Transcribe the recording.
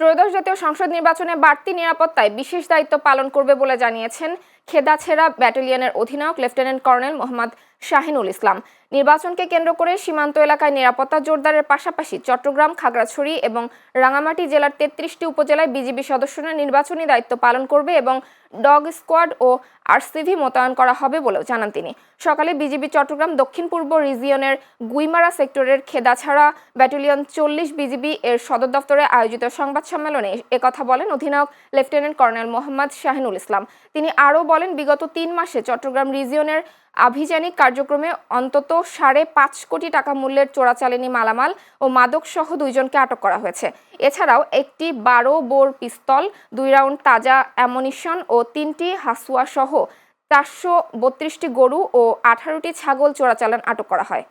ত্রয়োদশ জাতীয় সংসদ নির্বাচনে বাড়তি নিরাপত্তায় বিশেষ দায়িত্ব পালন করবে বলে জানিয়েছেন খেদাছেড়া ব্যাটালিয়নের অধিনায়ক লেফটেন্যান্ট কর্নেল মোহাম্মদ শাহিনুল ইসলাম। নির্বাচনকে কেন্দ্র করে সীমান্ত এলাকায় নিরাপত্তা জোরদারের পাশাপাশি চট্টগ্রাম, খাগড়াছড়ি এবং রাঙামাটি জেলার ৩৩টি উপজেলায় বিজিবি সদস্যরা নির্বাচনী দায়িত্ব পালন করবে এবং ডগ স্কোয়াড ও আরসিভি মোতায়েন করা হবে বলেও জানান তিনি। সকালে বিজিবি চট্টগ্রাম দক্ষিণ পূর্ব রিজিয়নের গুইমারা সেক্টরের খেদাছড়া ব্যাটালিয়ন ৪০ বিজিবি এর সদর দফতরে আয়োজিত সংবাদ সম্মেলনে একথা বলেন অধিনায়ক লেফটেন্যান্ট কর্নেল মোহাম্মদ শাহিনুল ইসলাম। তিনি আরও বলেন, বিগত ৩ মাসে চট্টগ্রাম রিজিয়নের আভিযানিক কার্যক্রমে অন্তত ৫.৫ কোটি টাকা মূল্যের চোরাচালানি মালামাল ও মাদক সহ ২ জনকে আটক করা হয়েছে। এছাড়াও একটি ১২ বোর পিস্তল, ২ রাউন্ড তাজা অ্যামুনিশন ও ৩টি হাসুয়া সহ ৪৩২টি গরু ও ১৮টি ছাগল চোরাচালান আটক করা হয়।